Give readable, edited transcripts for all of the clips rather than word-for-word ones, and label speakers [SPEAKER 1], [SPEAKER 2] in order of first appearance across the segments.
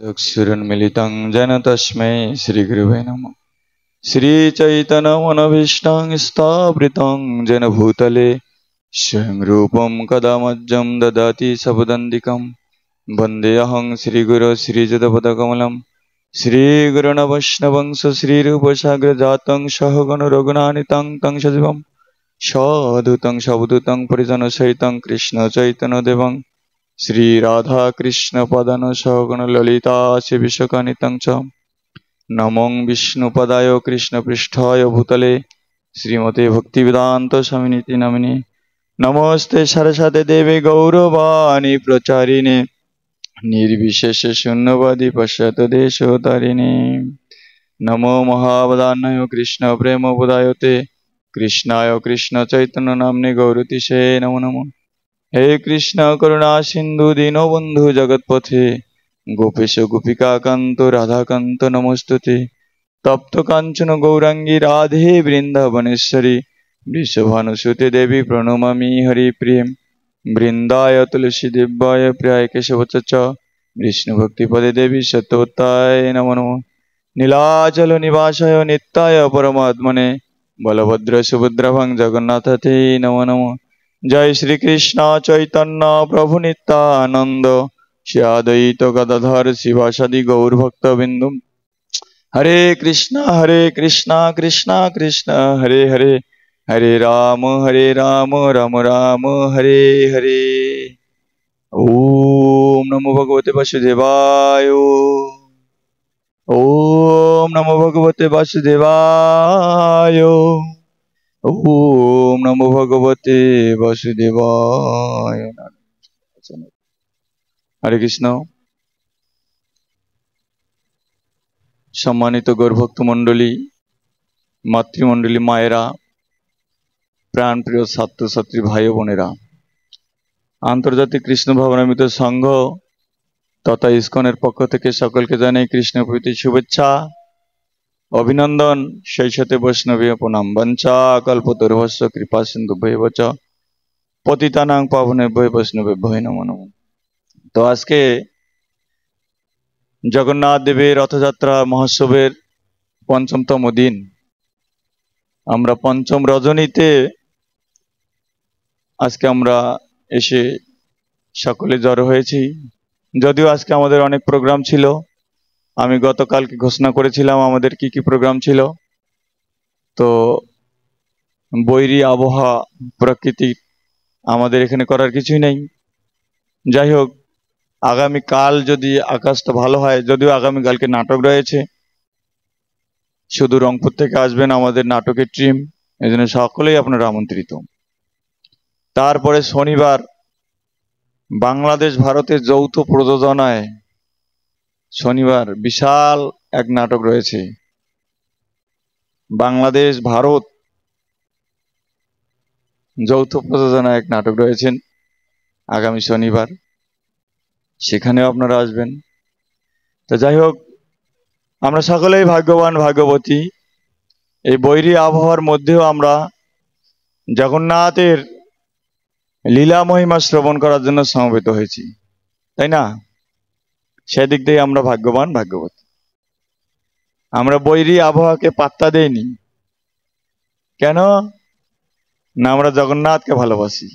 [SPEAKER 1] चक्षुरुन्मीलितं येन तस्मै श्रीगुरवे नमः। श्रीचैतन्यमनोभीष्टं स्थापितं येन भूतले स्वयं रूपं कदा मह्यं ददाति सपदान्तिकं। वन्देऽहं श्रीगुरो श्रीयुतपदकमलं श्रीगुरून् वैष्णवंश श्रीरूपसाग्रजातं सहगण रघुनाथान्वितं तं सजीवं साद्भुतं सावधूतं परिजनसहितं कृष्णचैतन्यदेवं श्री राधा कृष्ण पदान सहगण ललिता विशकानितं च। नमो विष्णुपदाय कृष्ण पृष्ठाय भूतले श्रीमते भक्तिवेदांत स्वामिनीति नामिने। नमस्ते सरस्वती देवी गौरवाणी प्रचारिणे निर्विशेष शून्यवादी पश्चात देशोतारिणे। नमो महावदान्नाय कृष्ण प्रेम बुधायते कृष्णाय कृष्ण चैतन्य नाम्ने गौरतिशे नमो नमः। हे कृष्ण करुणा सिंधु दीनबंधु जगतपथे गोपेश गोपिका कांत राधाकांत नमस्तुते। तप्त कांचन गौरांगी राधे वृंदावनेश्वरी वृषभानुसुते देवी प्रणमामि हरिप्रिय। वृंदाय तुलसी देवाय प्रियाय केशवच विष्णु भक्तिपदे देवी सत्वताय नमो नमः। नीलाचल निवासाय नित्याय परमात्मने बलभद्र सुभद्रभं जगन्नाथ ते नमो नमः। जय श्री कृष्ण चैतन्य प्रभु नित्यानंद श्री अद्वैत गदाधर शिवासादि गौर भक्त बिंदु। हरे कृष्णा कृष्णा कृष्ण हरे हरे हरे राम राम राम हरे हरे। ओम नमो भगवते वासुदेवाय। ओम नमो भगवते वासुदेवाय। ओम नमो भगवते वासुदेवाय। हरे कृष्ण। सम्मानित गौरभक्त मंडली मातृमंडली मायेरा प्राण प्रिय छात्र छात्री भाई बोनेरा आंतर्जातिक कृष्ण भावनामृत संघ तथा इस्कনের पक्ष থেকে সকলকে জানাই কৃষ্ণ প্রীতি শুভেচ্ছা अभिनंदन সেই সাথে বৈষ্ণবীয় প্রণাম। বঞ্চা কল্পতরুভ্যশ্চ কৃপা সিন্ধুভ্যেব চ পতিতানাং পাবনেভ্যো বৈষ্ণবেভ্যো নমো নমঃ। তো আজকে জগন্নাথ দেবের রথযাত্রা মহোৎসবের পঞ্চমতম দিন। আমরা পঞ্চম রজনীতে আজকে আমরা এসে সকলে জড়ো হয়েছি। যদিও আজকে আমাদের অনেক প্রোগ্রাম ছিল, আমি গতকালকে ঘোষণা করেছিলাম আমাদের কি কি প্রোগ্রাম ছিল। তো বৈরী আবহাওয়া প্রকৃতি আমাদের এখানে করার কিছুই নেই। যাই হোক, আগামী কাল যদি আকাশটা ভালো হয়, যদিও আগামী কালকে নাটক রয়েছে, শুধু রংপুর থেকে আসবেন আমাদের নাটকের টিম, এজন্য সকলেই আপনারা আমন্ত্রিত। তারপরে শনিবার বাংলাদেশ ভারতের যৌথ প্রযোজনায় শনিবার বিশাল এক নাটক রয়েছে। বাংলাদেশ ভারত যৌথ প্রযোজনায় এক নাটক রয়েছেন আগামী শনিবার, সেখানেও আপনারা আসবেন। তো যাই হোক, আমরা সকলেই ভাগ্যবান ভাগ্যবতী, এই বৈরী আবহাওয়ার মধ্যেও আমরা জগন্নাথের লীলা মহিমা শ্রবণ করার জন্য সমবেত হয়েছি, তাই না? সেদিক দিয়ে আমরা ভাগ্যবান ভাগ্যবতী। আমরা বৈরী আবহাওয়াকে পাত্তা দেইনি কেন না, আমরা জগন্নাথকে ভালোবাসি।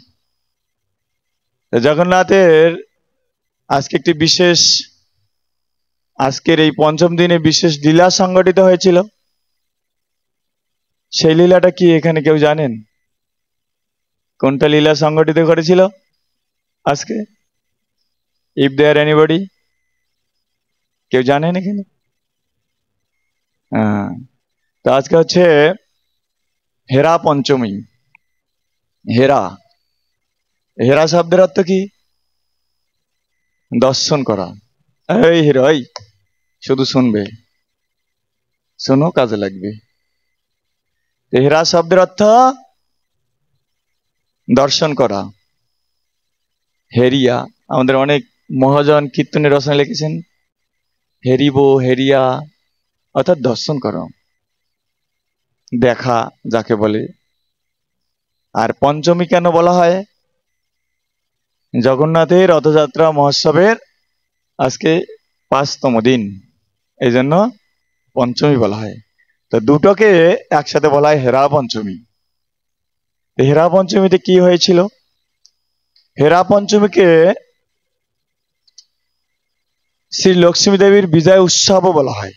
[SPEAKER 1] জগন্নাথের আজকে একটি বিশেষ, আজকের এই পঞ্চম দিনে বিশেষ লীলা সংগঠিত হয়েছিল। সেই লীলাটা কি এখানে কেউ জানেন? কোনটা লীলা সংগঠিত করেছিল আজকে? ইফ দেয়ার এনিবডি, কেউ জানেন এখানে? হ্যাঁ, তো আজকে হচ্ছে হেরা পঞ্চমী। হেরা, হেরা শব্দের অর্থ কি? দর্শন করা। এই হিরো, এই শুধু শুনবে, শোনো, কাজে লাগবে। হেরা শব্দের অর্থ দর্শন করা। হেরিয়া, আমাদের অনেক মহাজন কীর্তনের রচনা লিখেছেন, হেরিব হেরিয়া অর্থাৎ দর্শন করো, দেখা যাকে বলে। আর পঞ্চমী কেন বলা হয়? জগন্নাথের রথযাত্রা মহোৎসবের আজকে 5তম দিন, এই জন্য পঞ্চমী বলা হয়। তো দুটোকে একসাথে বলা হয় হেরা পঞ্চমী। হেরা পঞ্চমীতে কি হয়েছিল? হেরা পঞ্চমীকে শ্রী লক্ষ্মী দেবীর বিজয় উৎসবও বলা হয়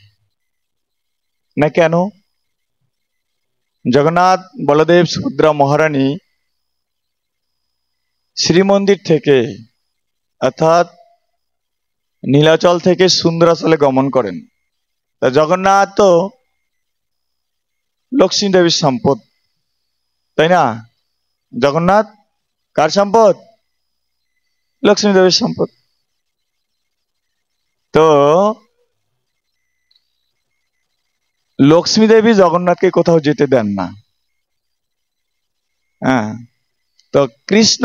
[SPEAKER 1] না কেন? জগন্নাথ বলদেব সুভদ্রা মহারানী শ্রীমন্দির থেকে অর্থাৎ নীলাচল থেকে সুন্দরাচলে গমন করেন। তা জগন্নাথ তো লক্ষ্মী দেবীর সম্পদ, তাই না? জগন্নাথ কার সম্পদ? লক্ষ্মী দেবীর সম্পদ। তো লক্ষ্মী দেবী জগন্নাথকে কোথাও যেতে দেন না। হ্যাঁ, তো কৃষ্ণ,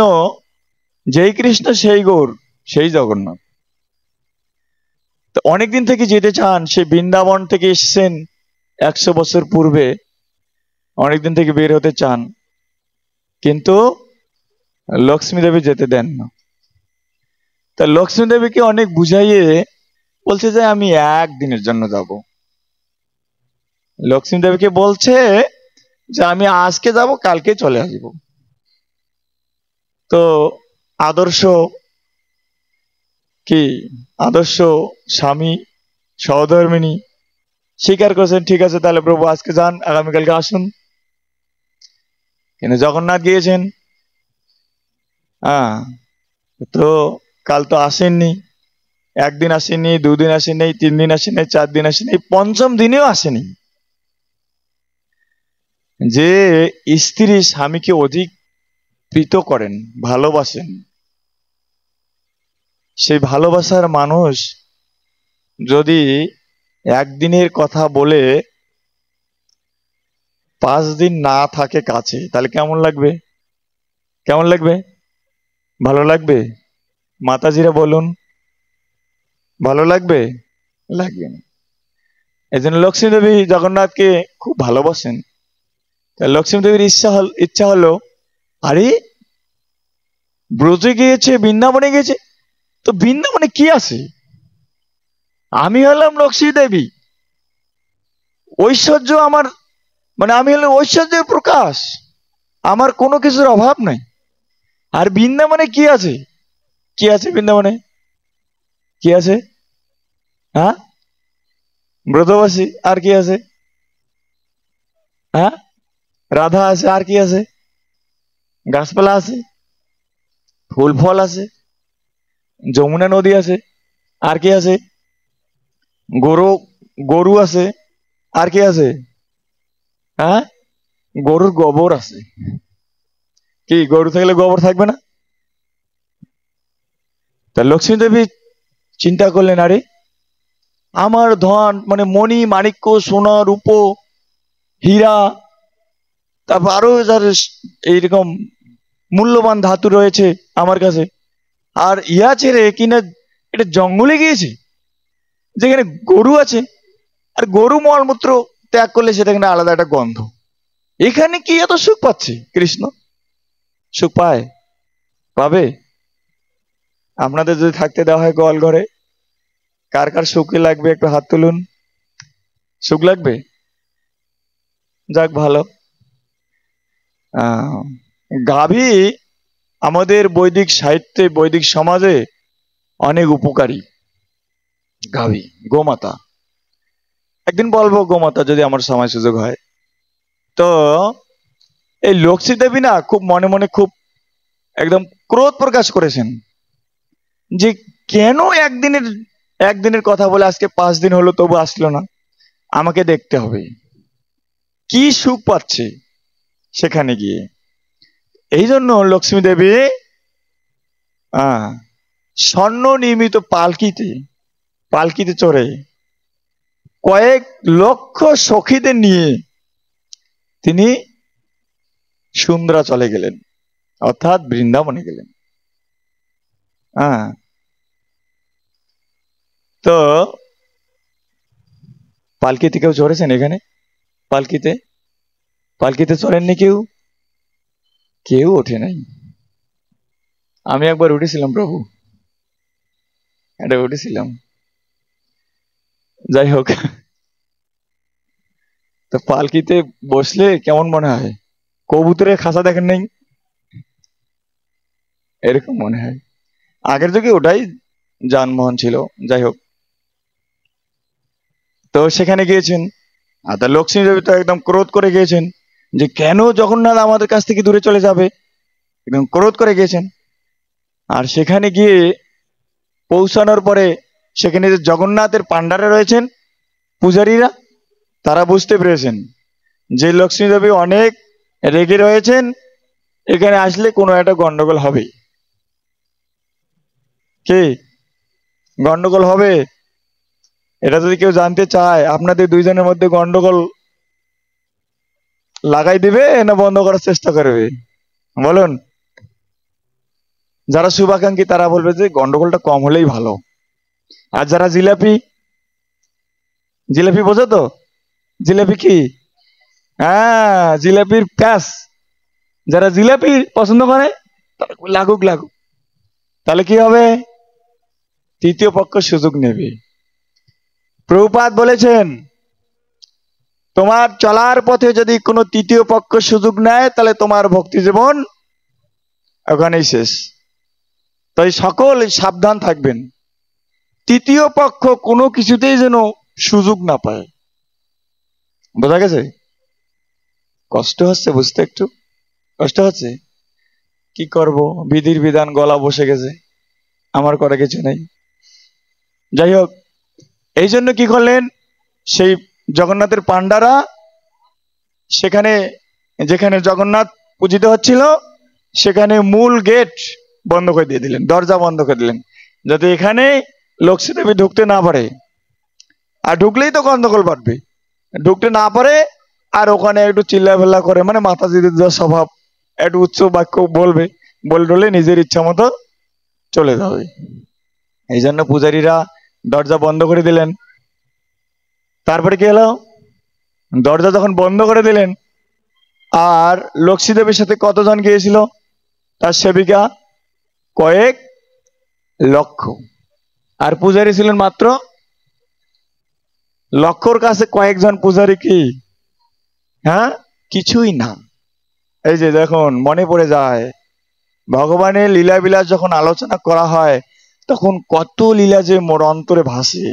[SPEAKER 1] যেই কৃষ্ণ সেই গৌর, সেই জগন্নাথ। তো অনেকদিন থেকে যেতে চান, সে বৃন্দাবন থেকে এসছেন 100 বছর পূর্বে, অনেকদিন থেকে বের হতে চান, কিন্তু লক্ষ্মী দেবী যেতে দেন না। তা লক্ষ্মী দেবীকে অনেক বুঝাইয়ে বলছে যে আমি একদিনের জন্য যাব। লক্ষ্মী দেবীকে বলছে যে আমি আজকে যাব, কালকে চলে আসব। তো আদর্শ কি, আদর্শ স্বামী সহধর্মিনী স্বীকার করেছেন, ঠিক আছে তাহলে প্রভু আজকে যান, আগামীকালকে আসুন। কিন্তু জগন্নাথ গিয়েছেন, হ্যাঁ, তো কাল তো আসেননি, একদিন আসেনি, 2 দিন আসেনি, 3 দিন আসেনি, 4 দিন আসেনি, 5ম দিনেও আসেনি। যে স্ত্রী স্বামীকে অধিক প্রীত করেন, ভালোবাসেন, সেই ভালোবাসার মানুষ যদি একদিনের কথা বলে 5 দিন না থাকে কাছে, তাহলে কেমন লাগবে? কেমন লাগবে? ভালো লাগবে? মাতাজিরা বলুন, ভালো লাগবে? লাগবে না। এই জন্য লক্ষ্মী দেবী জগন্নাথকে খুব ভালোবাসেন। লক্ষ্মী দেবীর ইচ্ছা হলো, আরে ব্রজে গিয়েছে, বৃন্দাবনে গেছে, তো বৃন্দাবনে কি আছে? আমি হলাম লক্ষ্মী দেবী, ঐশ্বর্য আমার, মানে আমি হলাম ঐশ্বর্যের প্রকাশ, আমার কোনো কিছুর অভাব নাই। আর বৃন্দাবনে কি আছে? কি আছে বৃন্দাবনে? কি আছে? হ্যাঁ, ব্রজবাসী। আর কি আছে? হ্যাঁ, রাধা আছে। আর কি আছে? গাছপালা আছে, ফুল ফল আছে, যমুনা নদী আছে। আর কি আছে? গরু, গরু আছে। আর কি আছে? হ্যাঁ, গরুর গোবর আছে। কি, গরু থাকলে গোবর থাকবে না? তা লক্ষ্মী দেবী চিন্তা করলেন, আরে আমার ধন, মানে মণি মাণিক্য সোনা রূপ হীরা, তারপর আরো যার এইরকম মূল্যবান ধাতু রয়েছে আমার কাছে, আর ইয়া ছেড়ে কিনা এটা জঙ্গলে গিয়েছে যেখানে গরু আছে, আর গরু মলমূত্র ত্যাগ করলে সেটা কিনা আলাদা একটা গন্ধ। এখানে কি এত সুখ পাচ্ছে কৃষ্ণ? সুখ পায়? পাবে? আপনাদের যদি থাকতে দেওয়া হয় গোয়াল ঘরে, কার কার সুখ লাগবে একটু হাত তুলুন। সুখ লাগবে? যাক ভালো। গাভী আমাদের বৈদিক সাহিত্যে, বৈদিক সমাজে অনেক উপকারী। গাভী, গোমাতা, একদিন বলবো গোমাতা যদি আমার সময় সুযোগ হয়। তো এই লক্ষ্মী দেবী না খুব মনে মনে খুব একদম ক্রোধ প্রকাশ করেছেন যে কেন একদিনের কথা বলে আজকে 5 দিন হলো তবু আসলো না, আমাকে দেখতে হবে কি সুখ পাচ্ছে সেখানে গিয়ে। এই জন্য লক্ষ্মী দেবী স্বর্ণ নির্মিত পালকিতে, পালকিতে চড়ে কয়েক লক্ষ সখীদের নিয়ে তিনি সুন্দরাচলে গেলেন, অর্থাৎ বৃন্দাবনে গেলেন। তো পালকিতে কেউ চড়েছেন? এখানে পালকিতে, পালকিতে চড়েননি কেউ? কেউ ওঠে নাই। আমি একবার উঠেছিলাম প্রভু, এটা উঠেছিলাম। যাই হোক, তো পালকিতে বসলে কেমন মনে হয়? কবুতরের খাঁচা দেখেন নাই? এরকম মনে হয়। আগের যুগে ওটাই যানবাহন ছিল। যাই হোক, তো সেখানে গিয়েছেন। আর তা লক্ষ্মী দেবী তো একদম ক্রোধ করে গিয়েছেন যে কেন জগন্নাথ আমাদের কাছ থেকে দূরে চলে যাবে, একদম ক্রোধ করে গিয়েছেন। আর সেখানে গিয়ে পৌঁছানোর পরে সেখানে যে জগন্নাথের পান্ডারে রয়েছেন পূজারীরা, তারা বুঝতে পেরেছেন যে লক্ষ্মী দেবী অনেক রেগে রয়েছেন, এখানে আসলে কোনো একটা গন্ডগোল হবে। কি গন্ডগোল হবে? এটা যদি কেউ জানতে চায়, আপনাদের দুইজনের মধ্যে গন্ডগোল লাগাই দিবে না বন্ধ করার চেষ্টা করবে? বলুন। যারা শুভাকাঙ্ক্ষী তারা বলবে যে গন্ডগোলটা কম হলেই ভালো। আর যারা জিলাপি, জিলাপি বোঝো তো? জিলাপি কি? হ্যাঁ, জিলাপির প্যাস। যারা জিলাপি পছন্দ করে তারা লাগুক লাগুক। তাহলে কি হবে? তৃতীয় পক্ষ সুযোগ নেবে। প্রভুপাদ বলেছেন, তোমার চলার পথে যদি কোনো তৃতীয় পক্ষ সুযোগ নেয় তাহলে তোমার ভক্তি জীবন ওখানেই শেষ। তাই সকল সাবধান থাকবেন, তৃতীয় পক্ষ কোনো কিছুতেই যেন সুযোগ না পায়। বোঝা গেছে? কষ্ট হচ্ছে বুঝতে, একটু কষ্ট হচ্ছে। কি করব, বিধির বিধান গলা বসে গেছে, আমার করা কিছু নেই। যাই হোক, এই জন্য কি করলেন, সেই জগন্নাথের পান্ডারা সেখানে, যেখানে জগন্নাথ পূজিত হচ্ছিল, সেখানে মূল গেট বন্ধ করে দিয়ে দিলেন, দরজা বন্ধ করে দিলেন, যাতে এখানে লক্ষ্মী দেবী ঢুকতে না পারে। আর ঢুকলেই তো গন্ডগোল বাড়বে, ঢুকতে না পারে। আর ওখানে একটু চিল্লাফেল্লা করে, মানে মাতাজিদের যা স্বভাব, একটু উচ্চ বাক্য বলবে, বলে নিজের ইচ্ছা মতো চলে যাবে। এই জন্য পূজারীরা দরজা বন্ধ করে দিলেন। তারপরে কি হলো, দরজা যখন বন্ধ করে দিলেন, আর লক্ষ্মী দেবীর সাথে কতজন গিয়েছিল তার সেবিকা? কয়েক লক্ষ। আর পূজারী ছিলেন মাত্র লক্ষর কাছে কয়েকজন পূজারী কি, হ্যাঁ, কিছুই না। এই যে দেখুন, মনে পড়ে যায় ভগবানের লীলা বিলাস যখন আলোচনা করা হয়, তখন কত লীলা যে মোর অন্তরে ভাসে।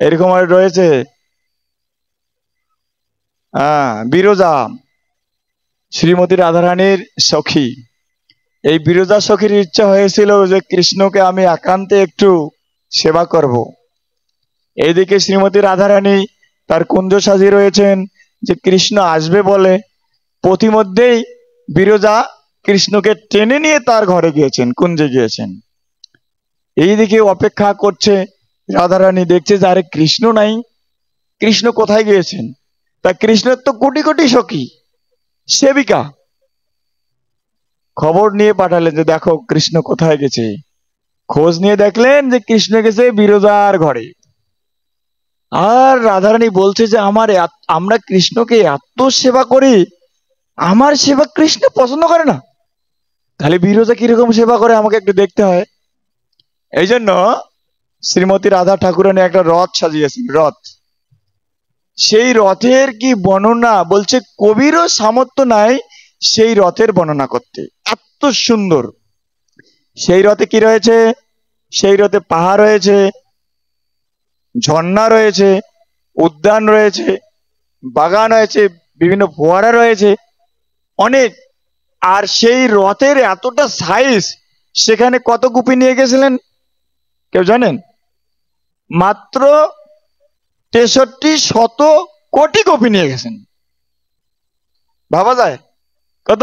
[SPEAKER 1] এরকম আর রয়েছে। বিরজা, শ্রীমতী রাধারানীর সখী। এই বিরজা সখীর ইচ্ছা হয়েছিল যে কৃষ্ণকে আমি একান্তে একটু সেবা করব। এইদিকে শ্রীমতী রাধারানী তার কুঞ্জ সাজিয়ে রয়েছেন, যে কৃষ্ণ আসবে বলে পথিমধ্যেই বিরজা কৃষ্ণকে টেনে নিয়ে তার ঘরে গিয়েছেন, কুঞ্জে গিয়েছেন। এইদিকে অপেক্ষা করছে রাধারানী, দেখছে যে আরে কৃষ্ণ নাই, কৃষ্ণ কোথায় গিয়েছেন? তা কৃষ্ণের তো কোটি কোটি সখী সেবিকা খবর নিয়ে পাঠালেন যে দেখো কৃষ্ণ কোথায় গেছে। খোঁজ নিয়ে দেখলেন যে কৃষ্ণ গেছে বিরজার ঘরে। আর রাধারানী বলছে যে আমরা কৃষ্ণকে এত সেবা করি, আমার সেবা কৃষ্ণ পছন্দ করে না, তাহলে বিরজা কিরকম সেবা করে আমাকে একটু দেখতে হয়। এই জন্য শ্রীমতী রাধা ঠাকুরানী একটা রথ সাজিয়েছেন, রথ। সেই রথের কি বর্ণনা, বলছে কবিরও সামর্থ্য নাই সেই রথের বর্ণনা করতে, এত সুন্দর। সেই রথে কি রয়েছে? সেই রথে পাহাড় রয়েছে, ঝর্ণা রয়েছে, উদ্যান রয়েছে, বাগান রয়েছে, বিভিন্ন ফোয়ারা রয়েছে, অনেক। আর সেই রথের এতটা সাইজ, সেখানে কত গোপী নিয়ে গেছিলেন কেউ জানেন? মাত্র 63,000,000,000 গোপী নিয়ে গেছেন। ভাবা যায়? কত?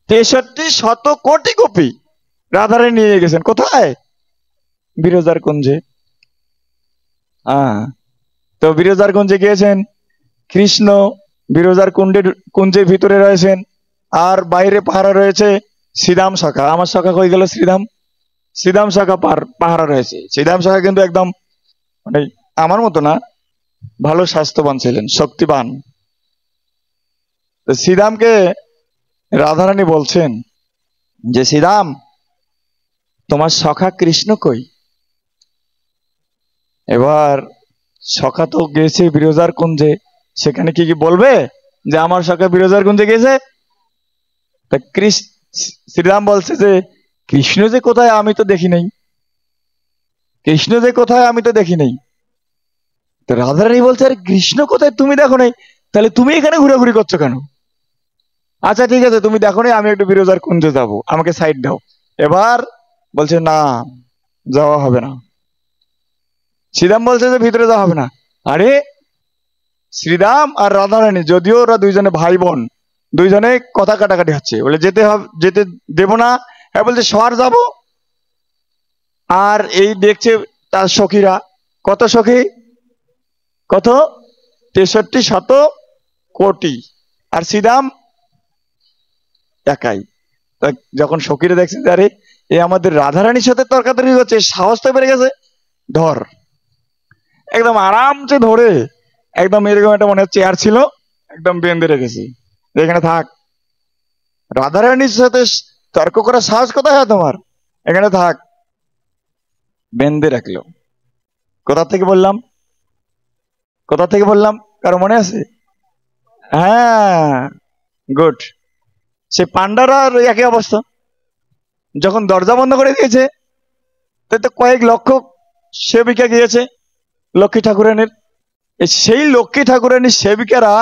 [SPEAKER 1] 63,000,000,000 গোপী রাধারানী নিয়ে গেছেন। কোথায়? বিরজার কুঞ্জে। তো বিরজার কুঞ্জে গিয়েছেন কৃষ্ণ, বিরজার কুঞ্জের ভিতরে রয়েছেন। আর বাইরে পাহারা রয়েছে শ্রীদাম শাখা। আমার শাখা কই গেল? শ্রীদাম, শ্রীদাম শাখা পাহারা রয়েছে। শ্রীদাম শাখা কিন্তু একদম মানে আমার মতো না, ভালো স্বাস্থ্যবান ছিলেন, শক্তিবান। শ্রীদামকে রাধারানী বলছেন যে শ্রীদাম, তোমার সখা কৃষ্ণ কই? এবার সখা তো গেছে বিরজার কুঞ্জে, সেখানে কি কি বলবে যে আমার সখা বিরজার কুঞ্জে গেছে? তা শ্রীরাম বলছে যে কৃষ্ণ যে কোথায় আমি তো দেখি নাই, কৃষ্ণ যে কোথায় আমি তো দেখি নাই। তো রাধারানী বলছে আরে কৃষ্ণ কোথায় তুমি দেখো নাই, তাহলে তুমি এখানে ঘোরাঘুরি করছো কেন? আচ্ছা ঠিক আছে, তুমি দেখো নাই, আমি একটু বিরজার কুঞ্জে যাব, আমাকে সাইড দাও। এবার বলছে না, যাওয়া হবে না। শ্রীরাম বলছে যে ভিতরে যাওয়া হবে না। আরে শ্রীরাম আর রাধারানী যদিও ওরা দুইজনে ভাই বোন, দুইজনে কথা কাটাকাটি হচ্ছে, বলে যেতে হবে, যেতে দেব না। হ্যাঁ বলছে সর যাব। আর এই দেখছে তার সখীরা, কত সখী, কত 63,000,000,000। আর শ্রীরাম একাই। তা যখন সখীরা দেখছে যে আরে এ আমাদের রাধারানীর সাথে তর্কাতর্কি হচ্ছে, সাহস তো বেড়ে গেছে, ধর, একদম আরামসে ধরে, একদম এরকম একটা মনে হচ্ছে চেয়ার ছিল, একদম বেঁধে রেখেছি, এখানে থাক। রাধারানীর সাথে তর্ক করার সাহস কোথায় হয় তোমার, এখানে থাক। বেঁধে রাখলো। কোথা থেকে বললাম, কোথা থেকে বললাম, কারো মনে আছে? হ্যাঁ, গুড। সে পান্ডারা একই অবস্থা, যখন দরজা বন্ধ করে দিয়েছে, তো কয়েক লক্ষ সেবিকা গিয়েছে লক্ষ্মী ঠাকুরানীর। সেই লক্ষ্মী ঠাকুরানীর সেবিকারা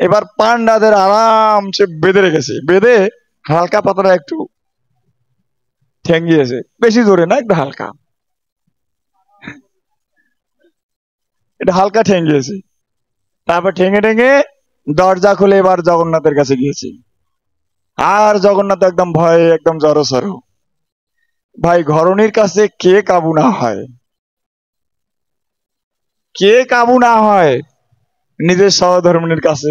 [SPEAKER 1] এবার পান্ডাদের আরামসে বেঁধে রেখেছে, বেঁধে হালকা পাতলা একটু ঠেঙ্গিয়েছে, বেশি জোরে না, একটু হালকা, এটা হালকা ঠেঙ্গিয়েছে। তারপর ঠেঙে ঠেঙে দরজা খুলে এবার জগন্নাথের কাছে গিয়েছে। আর জগন্নাথ একদম ভয়ে একদম জড়সড়। ভাই ঘরণীর কাছে কে কাবু না হয়, কে কাবু না হয় নিজের সহধর্মিণীর কাছে,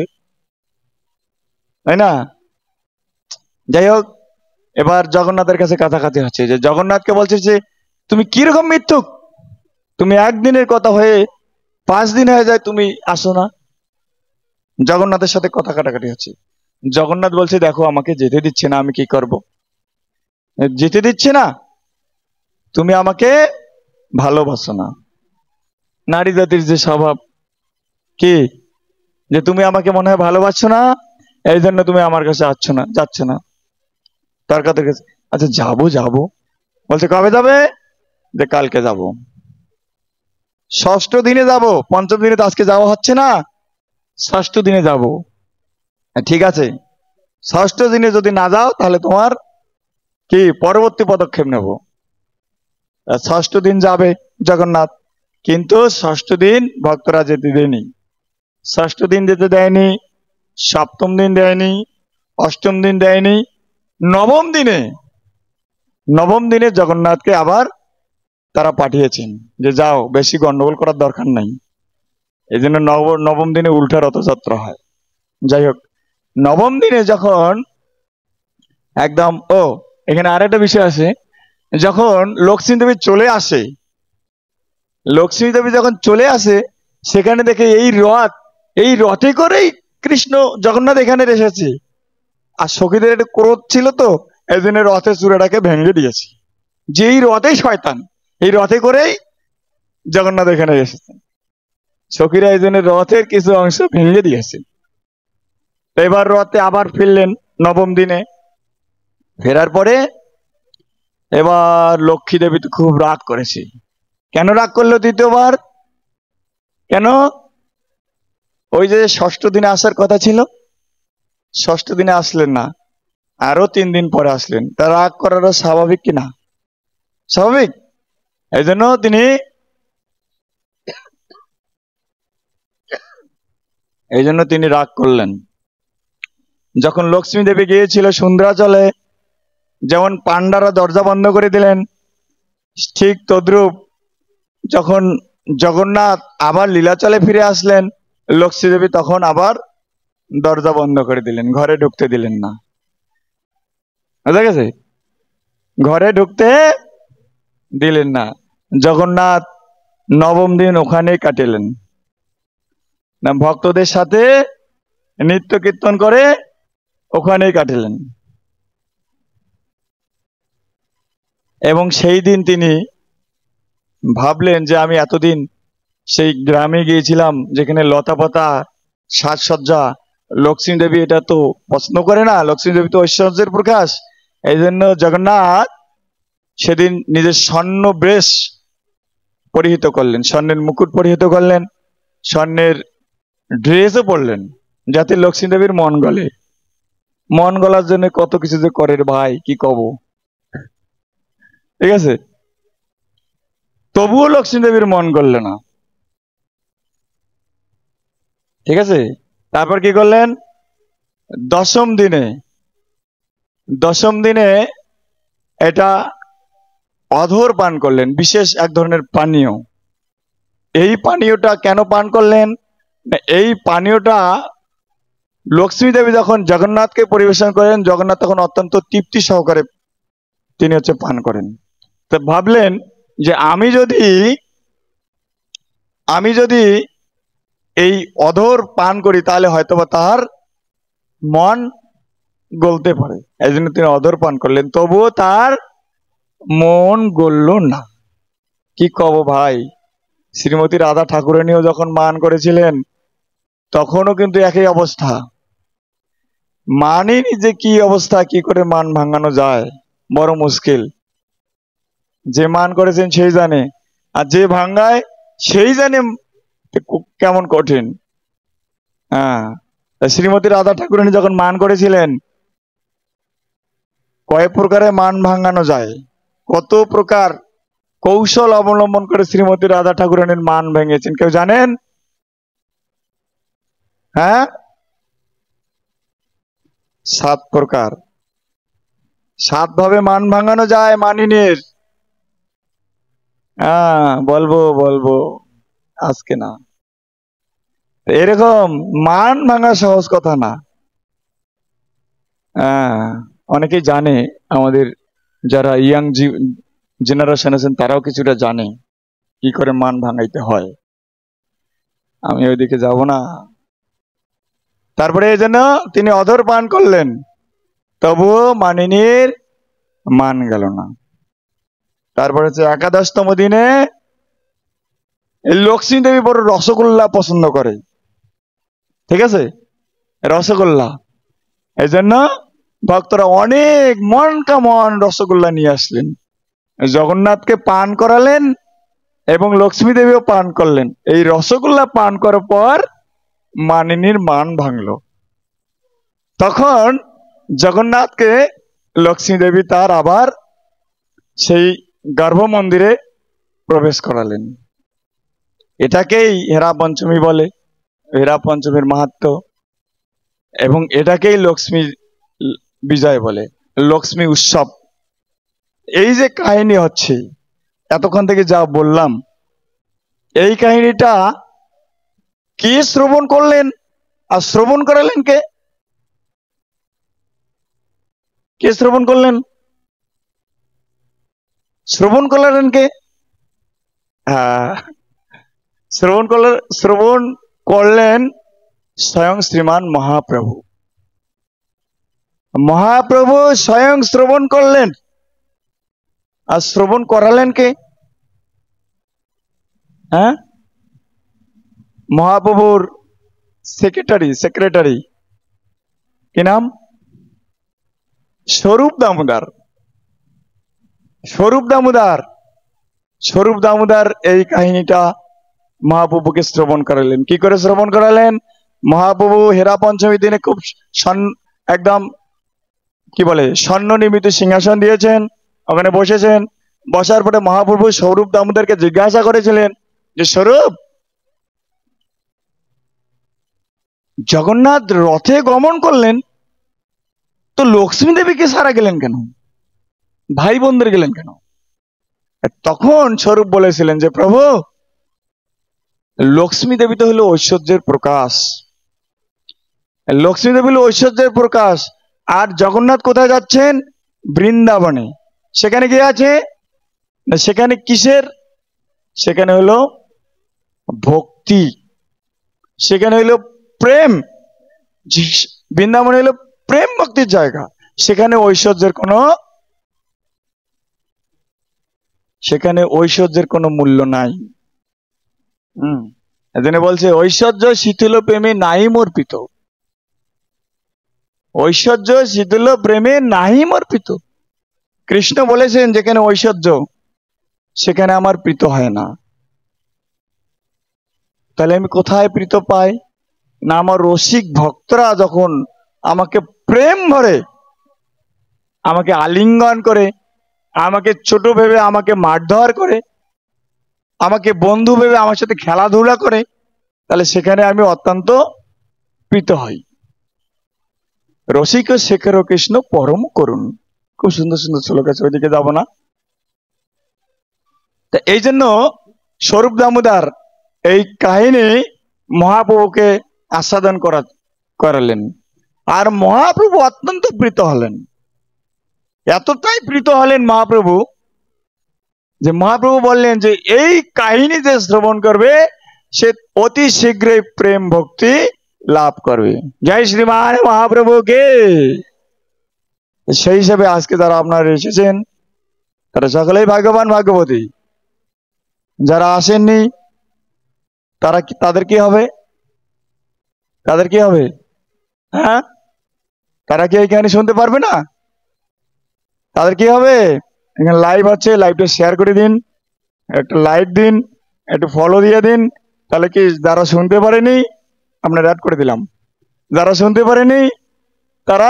[SPEAKER 1] তাই না? যাই হোক, এবার জগন্নাথের কাছে কাছাকাছি হচ্ছে, যে জগন্নাথকে বলছে যে তুমি কিরকম মিথ্যুক, তুমি একদিনের কথা হয়ে 5 দিন হয়ে যায় তুমি আসো না। জগন্নাথের সাথে কথা কাটাকাটি হচ্ছে। জগন্নাথ বলছে দেখো আমাকে যেতে দিচ্ছে না, আমি কি করব? যেতে দিচ্ছে না, তুমি আমাকে ভালোবাসো না। নারী জাতির যে স্বভাব, কি, যে তুমি আমাকে মনে হয় ভালোবাসছো না, এই জন্য তুমি আমার কাছে আসছো না, যাচ্ছ না তার কাছে। আচ্ছা যাবো যাবো, বলছে কবে যাবে? যে কালকে যাব, ষষ্ঠ দিনে যাব, পঞ্চম দিনে তো আজকে যাওয়া হচ্ছে না, ষষ্ঠ দিনে যাব। ঠিক আছে, ষষ্ঠ দিনে যদি না যাও তাহলে তোমার কি পরবর্তী পদক্ষেপ নেব। ষষ্ঠ দিন যাবে জগন্নাথ, কিন্তু ষষ্ঠ দিন ভক্তরা যেতে দেয়নি, ষষ্ঠ দিন যেতে দেয়নি, সপ্তম দিন দেয়নি, অষ্টম দিন দেয়নি, নবম দিনে, নবম দিনে জগন্নাথকে আবার তারা পাঠিয়েছেন যে যাও, বেশি গন্ডগোল করার দরকার নাই। এই জন্য নবম দিনে উল্টা রথযাত্রা হয়। যাই হোক, নবম দিনে যখন একদম, এখানে আরেকটা বিষয় আছে, যখন লক্ষ্মী দেবী চলে আসে, লক্ষ্মী দেবী যখন চলে আসে, সেখানে দেখে এই রথে করেই কৃষ্ণ জগন্নাথ এখানে এসেছে। আর সখীদের একটু ক্রোধ ছিল, তো এই জন্য রথের চূড়াটাকে ভেঙে দিয়েছে, যে এই রথেই শয়তান, এই রথে করেই জগন্নাথ এখানে এসেছে। সখীরা এই জন্য রথের কিছু অংশ ভেঙে দিয়েছে। এবার রথে আবার ফিরলেন নবম দিনে। ফেরার পরে এবার লক্ষ্মী দেবী তো খুব রাগ করেছে। কেন রাগ করলো দ্বিতীয়বার? কেন? ওই যে ষষ্ঠ দিনে আসার কথা ছিল, ষষ্ঠ দিনে আসলেন না, আরো 3 দিন পরে আসলেন, তা রাগ করাটা স্বাভাবিক কিনা? স্বাভাবিক। এই জন্য তিনি রাগ করলেন। যখন লক্ষ্মী দেবী গিয়েছিল সুন্দ্রাচলে, যেমন পান্ডারা দরজা বন্ধ করে দিলেন, ঠিক তদ্রূপ যখন জগন্নাথ আবার লীলাচলে ফিরে আসলেন, লক্ষ্মী দেবী তখন আবার দরজা বন্ধ করে দিলেন, ঘরে ঢুকতে দিলেন না। বুঝা গেছে? ঘরে ঢুকতে দিলেন না। জগন্নাথ নবম দিন ওখানেই কাটিলেন, না ভক্তদের সাথে নৃত্য কীর্তন করে ওখানেই কাটিলেন। এবং সেই দিন তিনি ভাবলেন যে আমি এতদিন সেই গ্রামে গিয়েছিলাম যেখানে লতা পাতা সাজসজ্জা, লক্ষ্মী দেবী এটা তো পছন্দ করে না, লক্ষ্মী দেবী তো ঐশ্বর্যের প্রকাশ। এই জন্য জগন্নাথ সেদিন নিজের স্বর্ণ বেশ পরিহিত করলেন, স্বর্ণের মুকুট পরিহিত করলেন, স্বর্ণের ড্রেসও পরলেন, যাতে লক্ষ্মী দেবীর মন গলে। মন গলার জন্য কত কিছু যে করে রে ভাই, কি কব। ঠিক আছে, তবুও লক্ষ্মী দেবীর মন গলল না। ঠিক আছে, তারপর কি করলেন? দশম দিনে এটা অধর পান করলেন, বিশেষ এক ধরনের পানীয়। এই পানীয়টা কেন পান করলেন? এই পানীয়টা লক্ষ্মী দেবী যখন জগন্নাথকে পরিবেশন করেন, জগন্নাথ তখন অত্যন্ত তৃপ্তি সহকারে তিনি পান করেন। তো ভাবলেন যে আমি যদি এই অধর পান করি তাহলে হয়তোবা তার মন গলতে পারে। এই জন্য তিনি অধর পান করলেন, তবুও তার মন গলল না। কি কব ভাই, শ্রীমতী রাধা ঠাকুরানীও যখন মান করেছিলেন তখনও কিন্তু একই অবস্থা। মানেনি যে কি অবস্থা, কি করে মান ভাঙানো যায়, বড় মুশকিল। যে মান করেছেন সেই জানে, আর যে ভাঙ্গায় সেই জানে কেমন কঠিন। হ্যাঁ, শ্রীমতী রাধা ঠাকুরানী যখন মান করেছিলেন, কয়েক প্রকারে মান ভাঙানো যায়, কত প্রকার কৌশল অবলম্বন করে শ্রীমতী রাধা ঠাকুরানীর মান ভেঙেছেন, কেউ জানেন? হ্যাঁ, 7 প্রকার, 7 ভাবে মান ভাঙানো যায় মানিনীর। হ্যাঁ, বলবো আজকে না। এরকম মান ভাঙা সহজ কথা না। অনেকেই জানে, আমাদের যারা ইয়াং জেনারেশন আছেন তারাও কিছুটা জানে কি করে মান ভাঙাইতে হয়। আমি ওইদিকে যাব না। তারপরে এই জন্য তিনি অধর পান করলেন, তবুও মানিনীর মান গেল না। তারপরে হচ্ছে একাদশতম দিনে লক্ষ্মী দেবী বড় রসগোল্লা পছন্দ করে। ঠিক আছে, রসগোল্লা, এই জন্য ভক্তরা অনেক মন কামন রসগোল্লা নিয়ে আসলেন, জগন্নাথকে পান করালেন এবং লক্ষ্মী দেবীও পান করলেন। এই রসগোল্লা পান করার পর মানিনীর মান ভাঙল। তখন জগন্নাথকে লক্ষ্মী দেবী তার আবার সেই গর্ভ মন্দিরে প্রবেশ করালেন। এটাকেই হেরা পঞ্চমী বলে, হেরা পঞ্চমীর মাহাত্ম্য, এবং এটাকেই লক্ষ্মী বিজয় বলে, লক্ষ্মী উৎসব। এই যে কাহিনী হচ্ছে এতক্ষণ থেকে যা বললাম, এই কাহিনীটা কে শ্রবণ করলেন আর শ্রবণ করালেন কে? কে শ্রবণ করলেন? শ্রবণ করালেন কে? হ্যাঁ, শ্রবণ করলেন স্বয়ং শ্রীমান মহাপ্রভু। মহাপ্রভু স্বয়ং শ্রবণ করলেন, আর শ্রবণ করালেন কে? হ্যাঁ, মহাপ্রভুর সেক্রেটারি কি নাম? স্বরূপ দামোদর। স্বরূপ দামোদর এই কাহিনীটা মহাপ্রভুকে শ্রবণ করালেন। কি করে শ্রবণ করালেন? মহাপ্রভু হেরা পঞ্চমী দিনে খুব একদম কি বলে স্বর্ণ নির্মিত সিংহাসন দিয়েছেন, ওখানে বসেছেন। বসার পরে মহাপ্রভু স্বরূপ দামোদরকে জিজ্ঞাসা করেছিলেন যে, স্বরূপ, জগন্নাথ রথে গমন করলেন, তো লক্ষ্মী দেবীকে সারা গেলেন কেন, ভাই বোনদের গেলেন কেন? তখন স্বরূপ বলেছিলেন যে, প্রভু, লক্ষ্মী দেবী তো হলো ঐশ্বর্যের প্রকাশ, লক্ষ্মী দেবী হলো ঐশ্বর্যের প্রকাশ। আর জগন্নাথ কোথায় যাচ্ছেন? বৃন্দাবনে। সেখানে কি আছে? সেখানে কিসের? সেখানে হলো ভক্তি, সেখানে হলো প্রেম। বৃন্দাবনে হলো প্রেম ভক্তির জায়গা। সেখানে ঐশ্বর্যের কোনো মূল্য নাই। এজন্য বলছে ঐশ্বর্য শিথিল প্রেমে নাই মোর প্রীত। ঐশ্বর্য শিথিল প্রেমে নাহি মোর প্রীত। কৃষ্ণ বলেছেন যেখানে ঐশ্বর্য সেখানে আমার প্রীত হয় না। তাহলে আমি কোথায় প্রীত পাই? না, আমার রসিক ভক্তরা যখন আমাকে প্রেম ভরে, আমাকে আলিঙ্গন করে, আমাকে ছোট ভেবে আমাকে মারধর করে, আমাকে বন্ধু ভেবে আমার সাথে খেলাধুলা করে, তাহলে সেখানে আমি অত্যন্ত প্রীত হই। রসিক শেখর কৃষ্ণ পরম করুন। খুব সুন্দর সুন্দর শ্লোক আছে, ওইদিকে যাব না। তা এই জন্য স্বরূপ দামোদর এই কাহিনী মহাপ্রভুকে আস্বাদন করালেন, আর মহাপ্রভু অত্যন্ত প্রীত হলেন। এতটাই প্রীত হলেন মহাপ্রভু যে মহাপ্রভু বললেন যে এই কাহিনী যে শ্রবণ করবে সে অতি শীঘ্রই প্রেম ভক্তি লাভ করবে। জয় শ্রীমান মহাপ্রভুকে। সেই হিসাবে আজকে যারা আপনারা এসেছেন তারা সকলেই ভাগ্যবান ভাগ্যবতী। যারা আসেননি তাদের কি হবে? তাদের কি হবে? হ্যাঁ, তারা কি এই কাহিনী শুনতে পারবে না? তাদের কি হবে? এখানে লাইভ হচ্ছে, লাইভটা শেয়ার করে দিন, একটা লাইক দিন, একটু ফলো দিয়ে দিন। তাহলে কি যারা শুনতে পারেনি আপনার অ্যাড করে দিলাম, যারা শুনতে পারেনি তারা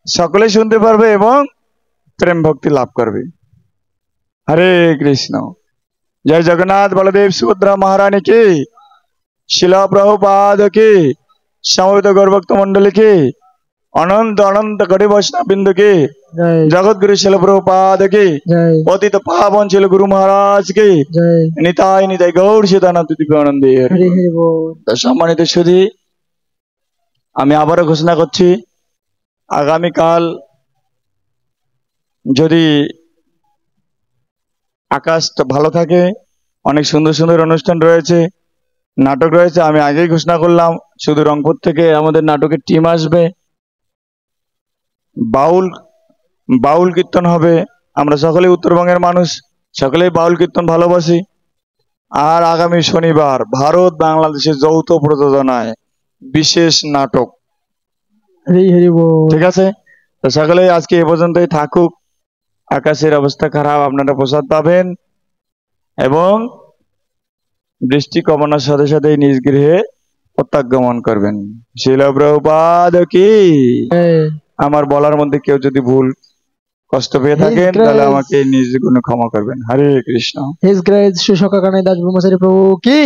[SPEAKER 1] সকলেই শুনতে পারবে এবং প্রেম ভক্তি লাভ করবে। হরে কৃষ্ণ। জয় জগন্নাথ বলদেব সুভদ্রা মহারানী কি, শিলা প্রভুপাদ কি, সমবেত গৌরভক্ত মন্ডলী কি, অনন্ত অনন্ত কোটি বৈষ্ণব বিন্দু কি, জগৎ গুরু শিল প্রভুপাদ কি, পতিত পাবন ছিল গুরু মহারাজ কি, নিতাই নিতাই গৌর সীতানাথ দিব্যানন্দে। সম্মানিত সুধী, আমি আবারও ঘোষণা করছি আগামীকাল যদি আকাশটা ভালো থাকে অনেক সুন্দর সুন্দর অনুষ্ঠান রয়েছে, নাটক রয়েছে। আমি আগেই ঘোষণা করলাম শুধু রংপুর থেকে আমাদের নাটকের টিম আসবে। বাউল কীর্তন হবে। আমরা সকলেই উত্তরবঙ্গের মানুষ, সকলেই বাউল কীর্তন ভালোবাসি। আর আগামী শনিবার ভারত বাংলাদেশের যৌথ প্রযোজনায় বিশেষ নাটক। ঠিক আছে, তো সকলেই আজকে এ পর্যন্তই থাকুক। আকাশের অবস্থা খারাপ, আপনারা প্রসাদ পাবেন এবং বৃষ্টি কমানোর সাথে সাথে নিজ গৃহে প্রত্যাগমন করবেন। শিল প্রভুপাদ কি। আমার বলার মধ্যে কেউ যদি ভুল কষ্ট পেয়ে থাকেন তাহলে আমাকে নিজ গুণে ক্ষমা করবেন। হরে কৃষ্ণ।
[SPEAKER 2] হিজ গ্রেস সুশোকা কানাই দাস ব্রহ্মচারী প্রভু কি।